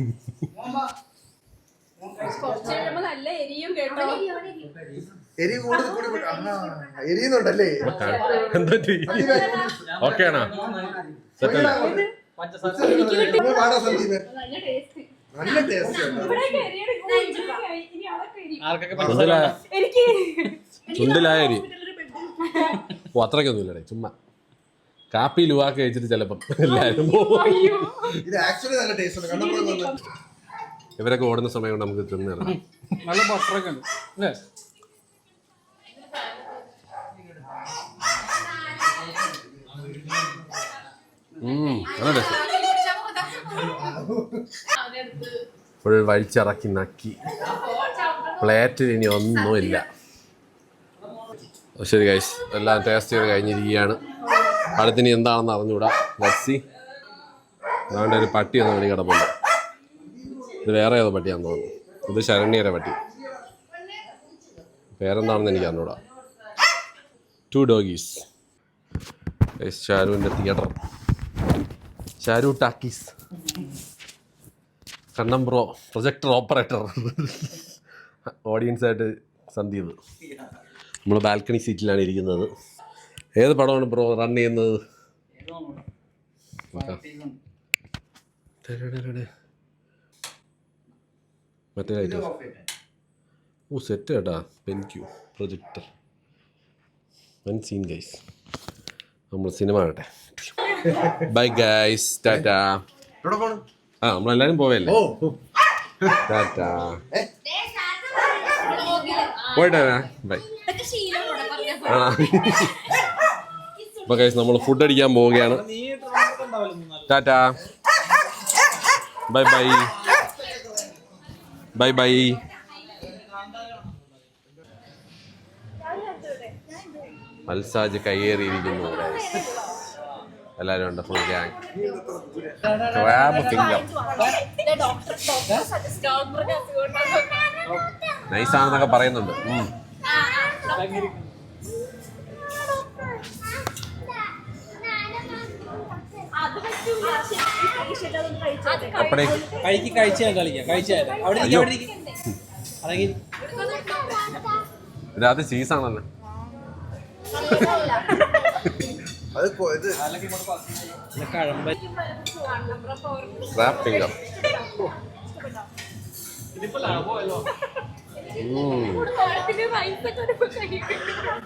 എരിയുന്നുണ്ടല്ലേ? ഓക്കെ ആണോ? നല്ല ടേസ്റ്റ്. ചുണ്ടിലായ അരി. ഓ അത്രയ്ക്കൊന്നും ഇല്ലടേ, ചുമ്മാ കാപ്പി ലുവാക്കി കഴിച്ചിട്ട് ചിലപ്പം എല്ലാവരും ഇവരൊക്കെ ഓടുന്ന സമയം കൊണ്ട് നമുക്ക് തിന്നിടാം. നല്ല ബട്ടറൊക്കെ ഉണ്ട് അല്ലേ? നല്ല ടേസ്റ്റ്. ഫുൾ വലിച്ചിറക്കി നക്കി. പ്ലേറ്റിൽ ഇനി ഒന്നുമില്ല. ശരി ഗൈസ്, എല്ലാം ടേസ്റ്റ് ചെയ്ത് കഴിഞ്ഞിരിക്കുകയാണ്. അടുത്തിനി എന്താണെന്ന് അറിഞ്ഞുകൂടാ. ലസ്സി അതുകൊണ്ട് ഒരു പട്ടി ഒന്ന് വെളി കിടപ്പുണ്ട്. ഇത് വേറെ ഏതോ പട്ടിയാണെന്ന് തോന്നുന്നു. ഇത് ശരണ്യയുടെ പട്ടി, പേരെന്താണെന്ന് എനിക്ക് അറിഞ്ഞൂടാ. 2 ഡോഗീസ്. ഷാരുവിൻ്റെ തിയേറ്റർ, ഷാരു ടാക്കീസ്. കണ്ണം ബ്രോ പ്രൊജക്ടർ ഓപ്പറേറ്റർ, ഓഡിയൻസായിട്ട് സന്ദീപ്. നമ്മൾ ബാൽക്കണി സീറ്റിലാണ് ഇരിക്കുന്നത്. ഏത് പടമാണ് ബ്രോ റൺ ചെയ്യുന്നത്? മറ്റേ ഐറ്റം. ഓ സെറ്റ് കേട്ടാ, പെൻക്യൂ പ്രൊജക്ടർ. One scene guys. നമ്മൾ സിനിമ ആകട്ടെ. Bye guys, tata. ആ നമ്മളെല്ലാരും പോവല്ലേ? ടാറ്റാ, പോയിട്ടാ. ബൈ. അപ്പൊ ഗൈസ് നമ്മൾ ഫുഡ് അടിക്കാൻ പോവുകയാണ്. Tata, bye bye bye bye. മത്സാജ് കയ്യേറിയിരിക്കുന്നു. എല്ലാവരും ഉണ്ട്, ഫുൾ ഗ്യാങ്. ക്രാബ് ഫിംഗർ നൈസാണെന്നൊക്കെ പറയുന്നുണ്ട്. അത് അപ്പഴേ കഴിച്ചാൽ കളിക്കാം കഴിച്ചാൽ അവിടെ അയ്യോ. അല്ലെങ്കിൽ ഇതിനകത്ത് ചീസാണല്ലോ. അത് ഇത് കഴമ്പ ക്രാബ് ഫിംഗർ.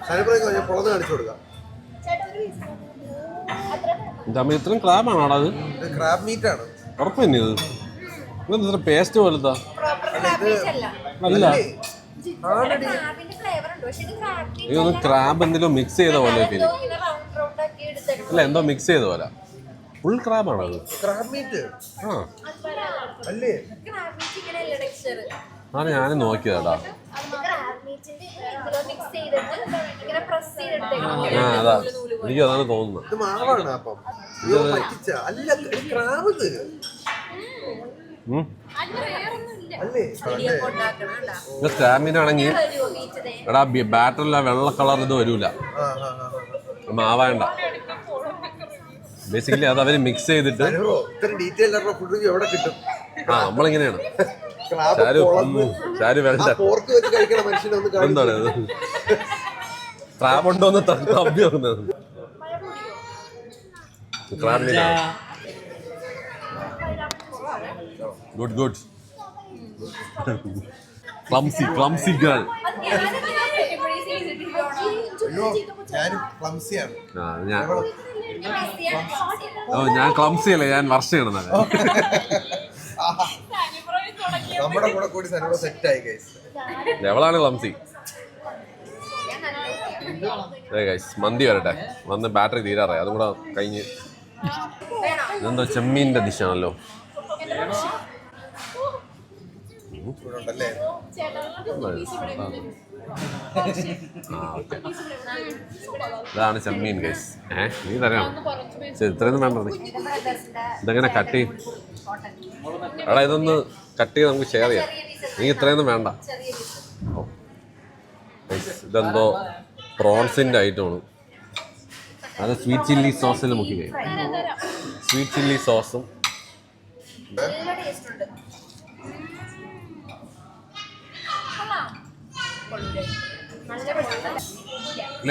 സനുപ്രയ്ക്ക് പൊളന്ന് കാണിച്ചു കൊടുക്കാം. ഇത്രയും ക്രാബാണോ അത്? ഇത് ക്രാബ് മീറ്റ് ആണ്. ഉറപ്പ് തന്നെ ഇത് ഇത്ര പേസ്റ്റ് പോലത്താ. അല്ല ഇതൊന്ന് ക്രാബ് എന്തെങ്കിലും മിക്സ് ചെയ്ത പോലെ അല്ല, എന്തോ മിക്സ് ചെയ്ത പോലെ. ഫുൾ ക്രാബാണോ അത്? ക്രാബ് മീറ്റ് ആ അല്ലേ? ആണ് ഞാനും നോക്കിയതാടാ. ആ അതാ എനിക്ക് അതാണ് തോന്നുന്നത്. ഇത് മാവാണ്. അപ്പം പറ്റിച്ച അല്ല ക്രാബ് ഇത് അല്ലേ? സ്റ്റാമിനാണെങ്കിൽ എടാ ബാറ്ററില്ല വെള്ള കളർ ഇത് വരൂല, മാവേണ്ട. ബേസിക്കലി അത് അവര് മിക്സ് ചെയ്തിട്ട് ഇത്ര ഡീറ്റെയിൽ ഫുഡ് എവിടെ കിട്ടും? ആ നമ്മളിങ്ങനെയാണ്. ചാരു വേണ്ട പോർക്ക് വെച്ച് കഴിക്കണ മനുഷ്യനൊന്ന് എന്താണ് ഇത് ക്രാബ് ഉണ്ടോന്ന് തമ്പി നോക്കുന്നത്. Good good. Clumsy girl. ഞാനും ക്ലംസിയാണ്. ഞാൻ ക്ലംസി അല്ലേ, ഞാൻ വർഷയാണ്. നമ്മുടെ കൂടെ കൂടി സനുപ്ര സെറ്റ് ആയി ഗൈസ്. എവളാണ് ക്ലംസി? ഗൈസ് മന്തി വരട്ടെ, വന്ന് ബാറ്ററി തീരാറായി, അതും കൂടെ കഴിഞ്ഞ്. ഇതെന്തോ ചെമ്മീൻ്റെ ഡിഷാണല്ലോ. ഇതാണ് ചെമ്മീൻ ഗൈസ്. നീ തരാം. ഇത്രയൊന്നും വേണ്ടത്. ഇതെങ്ങനെ കട്ട് ചെയ്യും? എടാ ഇതൊന്ന് കട്ട് ചെയ്ത് നമുക്ക് ഷെയർ ചെയ്യാം. നീ ഇത്രയൊന്നും വേണ്ട. ഇതെന്തോ പ്രോൺസിൻ്റെ ഐറ്റമാണ്. അത് സ്വീറ്റ് ചില്ലി സോസിൽ മുക്കി കഴിയും. സ്വീറ്റ് ചില്ലി സോസും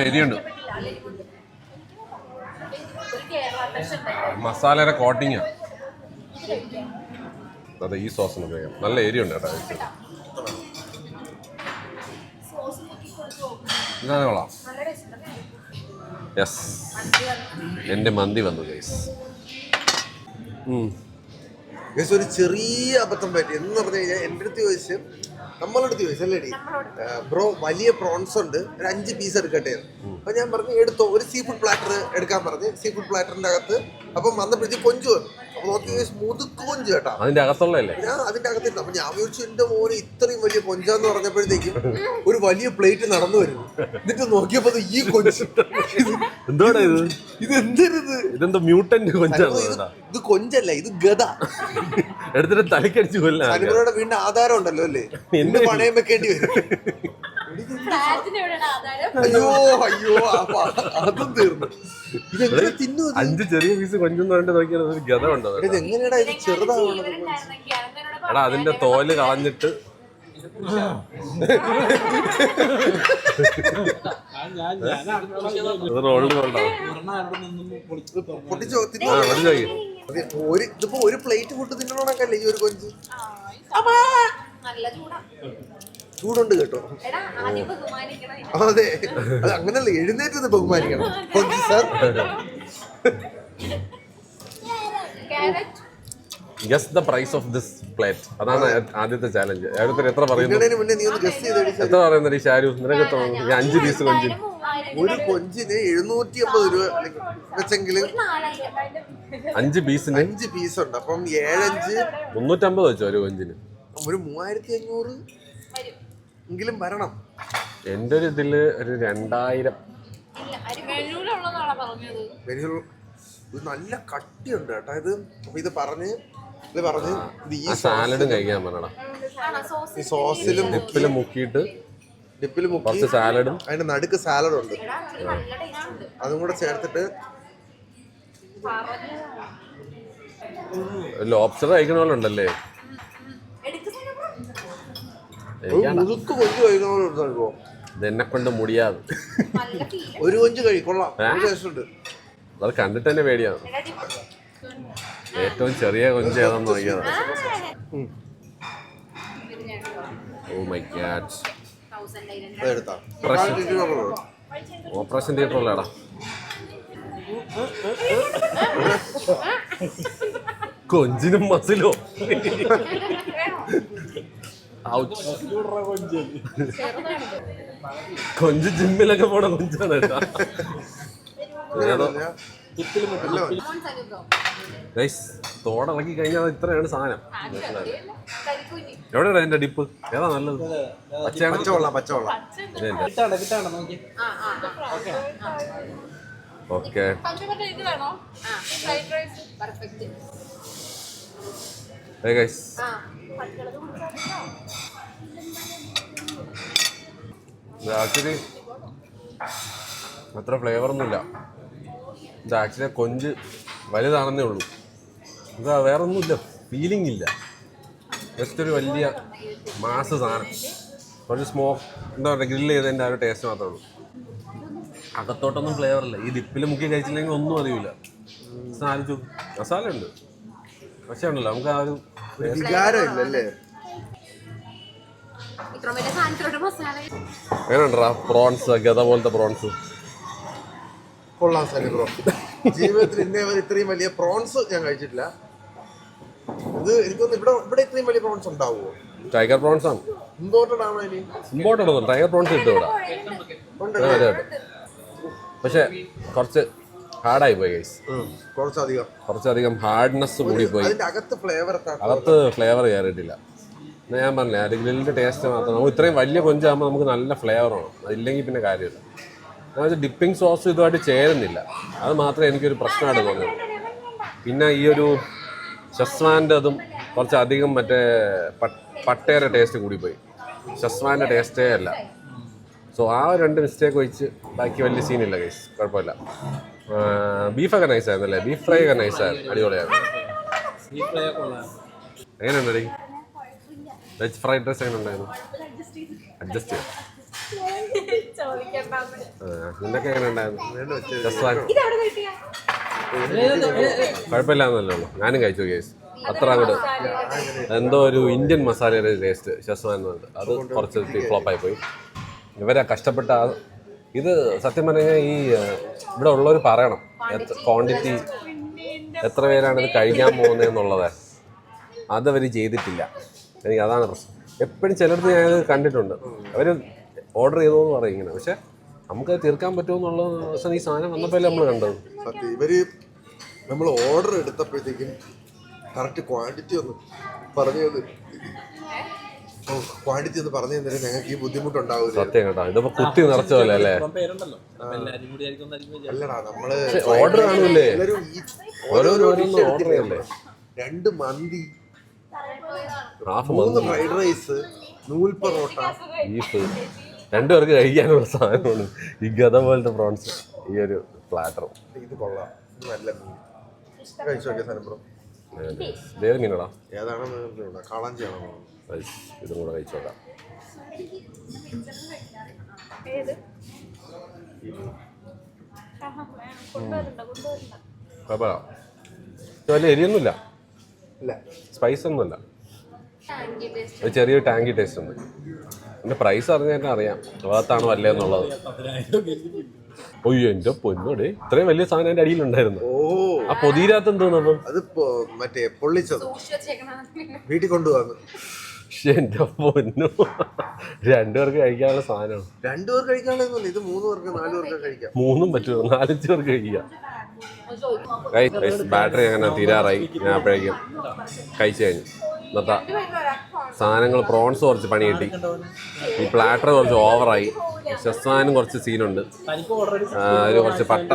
എരിയുണ്ട്. മസാലയുടെ കോട്ടിങ്ങാ. അതെ ഈ സോസിന് ഉപയോഗിക്കാം. നല്ല എരിയുണ്ട് കേട്ടോ. ഇതാണ് കൊള്ളാം. യെസ് എൻ്റെ മന്തി വന്നു ഗൈസ്. ഒരു ചെറിയ അബദ്ധം പറ്റി എന്ന് പറഞ്ഞു കഴിഞ്ഞാൽ എൻ്റെ അടുത്ത് ചോദിച്ച് നമ്മളടുത്ത് ചോദിച്ചല്ലേടി ബ്രോ വലിയ പ്രോൺസ് ഉണ്ട്, ഒരു 5 പീസ് എടുക്കട്ടെ. അപ്പൊ ഞാൻ പറഞ്ഞു എടുത്തോ. ഒരു സീ ഫുഡ് പ്ലാറ്റർ എടുക്കാൻ പറഞ്ഞ് സീ ഫുഡ് പ്ലാറ്ററിന്റെ അകത്ത് അപ്പം വന്നപ്പോഴത്തേക്ക് കൊഞ്ചു വന്നു. അപ്പൊ നോക്കി മുതുക്ക് കൊഞ്ച് കേട്ടോ. അതിന്റെ അകത്തുള്ളല്ലേ? ഞാൻ അതിന്റെ അകത്തിരുന്നു. അപ്പൊ ഞാൻ വിളിച്ചു എന്റെ മോന് ഇത്രയും വലിയ കൊഞ്ചാന്ന് പറഞ്ഞപ്പോഴത്തേക്കും ഒരു വലിയ പ്ലേറ്റ് നടന്നു വരുന്നു. എന്നിട്ട് നോക്കിയപ്പോ ഈ കൊഞ്ച് എന്തോടാ ഇത്? ഇത് എന്തിരുത്? ഇതെന്തോ മ്യൂട്ടന്റ് കൊഞ്ചാണ്. ഇത് കൊഞ്ചല്ല, ഇത് ഗദ. എടുത്തിട്ട് തലക്കടിച്ച് കൊല്ലാൻ. സനുപ്രയുടെ വീടിന്റെ ആധാരം ഉണ്ടല്ലോ അല്ലേ? എന്ത് പണയം വെക്കേണ്ടി വരും. അയ്യോ അയ്യോ അതും തീർന്നു. ഇതെങ്ങനെ തിന്നു? 5 ചെറിയ പീസ് കൊഞ്ചെന്ന് പറഞ്ഞിട്ട് നോക്കിയാൽ ഒരു ഗത ഉണ്ടോ? ഇത് എങ്ങനെയാടാ ഇത് ചെറുതാവുന്നത്? എടാ അതിന്റെ തോല് കളഞ്ഞിട്ട് പൊട്ടിച്ചോ ഇതിപ്പോ ഒരു പ്ലേറ്റ് ഫുഡ് തിന്നണക്കല്ലേ ഈ ഒരു കൊഞ്ച്? ചൂടുണ്ട് കേട്ടോ. അതെ അത് അങ്ങനല്ല, എഴുന്നേറ്റ് ബഹുമാനിക്കണം. കൊഞ്ച് sir. Guess the price of this plate. അതാണ് ആദ്യത്തെ ചാലഞ്ച്. ഓരോരുത്തർ എത്ര പറയുന്നു? മുന്നേ നീ ഒന്ന് ഗസ് ചെയ്ത് എത്ര പറയുന്നത് ഷാരു? നിനക്ക് എത്ര? 5 പീസ് കൊഞ്ച്. ഒരു കൊഞ്ചിന് 750 രൂപ വെച്ചെങ്കിൽ 5 പീസിന് 5 പീസ് ഉണ്ട്. അപ്പം 7×5 350 വെച്ചോ ഒരു കൊഞ്ചിന്. ഒരു 3500 എങ്കിലും വരണം. എൻ്റെ ഒരു ഇതില് ഒരു 2000. ഇത് നല്ല കട്ടിയുണ്ട് കേട്ടോ ഇത്. അപ്പൊ ഇത് പറഞ്ഞ് ഇത് ഈ സാലഡും കഴിക്കാൻ പറഞ്ഞടാ. ഈ സോസിലും ഡിപ്പിലും മുക്കിയിട്ട് മുക്കി കുറച്ച് സാലഡും അതിന്റെ നടുക്ക് സാലഡും ഉണ്ട്. അതും കൂടെ ചേർത്തിട്ട് ലോബ്സ്റ്റർ കഴിക്കണ പോലെ ഉണ്ടല്ലേ? മുതുക്ക് കൊഞ്ച് കഴിക്കണോ? ഇതെന്നെ കൊണ്ട് മുടിയാതെ. ഒരു കൊഞ്ച് കഴിക്കൊള്ളാം, ടേസ്റ്റ് ഉണ്ട്. അത് കണ്ടിട്ട് തന്നെ പേടിയാണ്. ഏറ്റവും ചെറിയ കൊഞ്ച് ഏതാന്ന് നോക്കിയത്. Oh my god. Operation theatre ഉള്ളടാ. കൊഞ്ചിനും മസിലോ? കൊഞ്ച് ജിമ്മിലൊക്കെ പോണ കൊഞ്ചാണ് കേട്ടാ. തോടിളക്കി കഴിഞ്ഞാൽ ഇത്രയാണ് സാധനം. എവിടെയാണ് അതിന്റെ ഡിപ്പ്? ഏതാ നല്ലത്? പച്ചവെള്ളം, പച്ചവെള്ളം. ഓക്കെ, ആക്ച്വലി അത്ര ഫ്ലേവർ ഒന്നുമില്ല. ഇത് ആക്ച്വലി കൊഞ്ച് വലുതാണെന്നേ ഉള്ളൂ. ഇതാ വേറെ ഒന്നുമില്ല, ഫീലിംഗ് ഇല്ല. ജസ്റ്റ് ഒരു വലിയ മാസ് സാധനം. കുറച്ച് സ്മോക്ക് എന്താ പറയുക, ഗ്രില്ല് ചെയ്തതിൻ്റെ ആ ഒരു ടേസ്റ്റ് മാത്രമേ ഉള്ളൂ. അകത്തോട്ടൊന്നും ഫ്ലേവർ ഇല്ല. ഈ ദിപ്പിൽ മുക്കി കഴിച്ചില്ലെങ്കിൽ ഒന്നും അറിയില്ല. സാധിച്ചു മസാല ഉണ്ട്, പക്ഷേ ഉണ്ടല്ലോ നമുക്ക് ആ ഒരു വികാരമില്ലല്ലേ. എങ്ങനെയുണ്ടാ പ്രോൺസ്? ഗത പോലത്തെ പ്രോൺസ് കൊള്ളാം സാലി ബ്രോ. ജീവിതത്തിൽ ഇന്നേ വരെ ഇത്രയും വലിയ പ്രോൺസ് ഞാൻ കഴിച്ചിട്ടില്ല. ഇത് എനിക്കൊന്ന് ഇവിടെ ഇത്രയും വലിയ പ്രോൺസ് ഉണ്ടാവുമോ? ടൈഗർ പ്രോൺസ് ആണ്. ഇമ്പോർട്ടഡ് ആണോ? ഇനി ഇമ്പോർട്ടഡ് ഒന്നും ടൈഗർ പ്രോൺസ് കിട്ടും ഇവിടെ. അതെ, പക്ഷെ കുറച്ച് ഹാർഡായി പോയി ഗൈസ്. കുറച്ചധികം ഹാർഡ്നെസ് കൂടിപ്പോയി. അകത്ത് ഫ്ലേവർ കയറിയിട്ടില്ല. ഞാൻ പറഞ്ഞില്ലേ, അത് ഗ്രില്ലിൻ്റെ ടേസ്റ്റ് മാത്രം. നമുക്ക് ഇത്രയും വലിയ കൊഞ്ചാകുമ്പോൾ നമുക്ക് നല്ല ഫ്ലേവറാണ്. അതില്ലെങ്കിൽ പിന്നെ കാര്യമില്ല. എന്നുവെച്ചാൽ ഡിപ്പിംഗ് സോസ് ഇതുമായിട്ട് ചേരുന്നില്ല. അത് മാത്രമേ എനിക്കൊരു പ്രശ്നമായിട്ട് തോന്നിയുള്ളൂ. പിന്നെ ഈ ഒരു ഷെസ്വാൻ്റെ അതും കുറച്ചധികം മറ്റേ പട്ടയുടെ ടേസ്റ്റ് കൂടിപ്പോയി. ഷെസ്വാൻ്റെ ടേസ്റ്റേ അല്ല. സോ ആ രണ്ട് മിസ്റ്റേക്ക് വെച്ച് ബാക്കി വലിയ സീനില്ല ഗൈസ്, കുഴപ്പമില്ല. ബീഫൊക്കെ നൈസായിരുന്നു അല്ലേ? ബീഫ് ഫ്രൈ ഒക്കെ നൈസായിരുന്നു, അടിപൊളിയായിരുന്നു. എങ്ങനെയുണ്ടടി വെജ് ഫ്രൈഡ് റൈസ്? എങ്ങനെ ഉണ്ടായിരുന്നു? അഡ്ജസ്റ്റ് ചെയ്തു. നിന്നൊക്കെ എങ്ങനെ ഉണ്ടായിരുന്നു? കുഴപ്പമില്ലാന്നല്ലേ ഉള്ളൂ. ഞാനും കഴിച്ചു ഗൈസ്. അത്ര അങ്ങോട്ട് എന്തോ ഒരു ഇന്ത്യൻ മസാലയുടെ ടേസ്റ്റ് ഷെസ്വാൻ എന്ന് പറഞ്ഞിട്ട് അത് കുറച്ച് ഫ്ലോപ്പായി പോയി. ഇവരെ കഷ്ടപ്പെട്ട ഇത് സത്യം പറഞ്ഞാൽ ഈ ഇവിടെ ഉള്ളവർ പറയണം ക്വാണ്ടിറ്റി എത്ര പേരാണ് ഇത് കഴിക്കാൻ പോകുന്നതെന്നുള്ളത്. അതവർ ചെയ്തിട്ടില്ല. എനിക്ക് അതാണ് പ്രശ്നം. എപ്പോഴും ചിലടത്ത് ഞാനത് കണ്ടിട്ടുണ്ട്. അവർ ഓർഡർ ചെയ്തോന്ന് പറയും ഇങ്ങനെ, പക്ഷെ നമുക്കത് തീർക്കാൻ പറ്റുമെന്നുള്ള ദിവസം ഈ സാധനം വന്നപ്പോൾ നമ്മൾ കണ്ടത്. സത്യം ഇവര് നമ്മൾ ഓർഡർ എടുത്തപ്പോഴത്തേക്കും കറക്റ്റ് ക്വാണ്ടിറ്റി ഒന്ന് പറഞ്ഞു തന്നിട്ട് ഞങ്ങൾക്ക് ഈ ബുദ്ധിമുട്ടുണ്ടാവില്ല. സത്യം കേട്ടോ, ഇതിപ്പോ കുത്തി നിറച്ച പോലെ അല്ലേ? അല്ലടാ, നമ്മള് ഓർഡർ കാണൂല്ലേ, ഓരോന്ന് ഓർഡർ ചെയ്യല്ലേ? 2 മന്തി, 3 ഫ്രൈഡ് റൈസ്, നൂൽ പൊറോട്ട, ബീഫ്, 2 പേർക്ക് കഴിക്കാനുള്ള സാധനമാണ് ഈ ഗത പോലത്തെ പ്രോൺസ്. ഈ ഒരു പ്ലാറ്ററും ഇത് കൊള്ളാം. ഇത് നല്ല കഴിച്ചു നോക്കിയ സാധനം ബ്രോ. ഏത് മീനടാ? ഏതാണെന്ന് കാളാഞ്ചിയാണോ? ഇതും കൂടെ കഴിച്ചോക്കാം. കുഴപ്പമില്ല, വലിയ എരിയൊന്നുമില്ല, സ്പൈസ് ഒന്നുമില്ല. ഒരു ചെറിയൊരു ടാങ്കി ടേസ്റ്റ് ഉണ്ട്. എൻ്റെ പ്രൈസ് അറിഞ്ഞാൽ അറിയാം ഭാഗത്താണോ അല്ലേ എന്നുള്ളത്. ഒയ്യോ എൻ്റെ പൊന്നോടെ, ഇത്രയും വലിയ സാധനം എൻ്റെ അടിയിലുണ്ടായിരുന്നു. ആ പൊതിയിനകത്ത് എന്തോന്നു? അത് മറ്റേ പൊള്ളിച്ചത് വീട്ടിൽ കൊണ്ടുപോകാന്ന്. പക്ഷെ എൻ്റെ പൊന്നു, 2 പേർക്ക് കഴിക്കാനുള്ള സാധനമാണ്. 2 പേർക്ക് കഴിക്കാനുള്ളതൊന്നുമില്ല, ഇത് 3 പേർക്ക് 4 പേർക്ക് കഴിക്കാം. 3 പറ്റുമോ? 4-5 പേർക്ക് കഴിക്കാം. ബാറ്ററി അങ്ങനെ തീരാറായി. ഞാൻ അപ്പോഴേക്കും കഴിച്ചു കഴിഞ്ഞു. ഇന്നത്തെ സാധനങ്ങൾ പ്രോൺസ് കുറച്ച് പണി കിട്ടി, ഈ പ്ലാറ്റർ കുറച്ച് ഓവറായി, ഷെസ്വാനും കുറച്ച് സീനുണ്ട്, അതിൽ കുറച്ച് പട്ട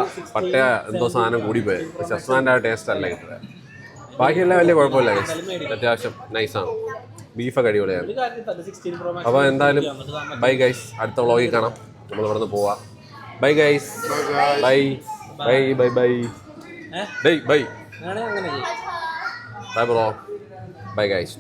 എന്തോ സാധനം കൂടിപ്പോയി. ഷെസ്വാൻ്റെ ആ ടേസ്റ്റ് അല്ല കിട്ടുന്നത്. ബാക്കിയെല്ലാം വലിയ കുഴപ്പമില്ല, അത്യാവശ്യം നൈസാണ്. ബീഫൊക്കെ അടിപൊളിയാണ്. അപ്പോൾ എന്തായാലും ബൈ ഗൈസ്, അടുത്ത വ്ളോഗിൽ കാണാം. നമ്മൾ ഇവിടെ നിന്ന് പോവാം. Bye guys, by bye bye bye bye bye. Bye bro. Bye guys.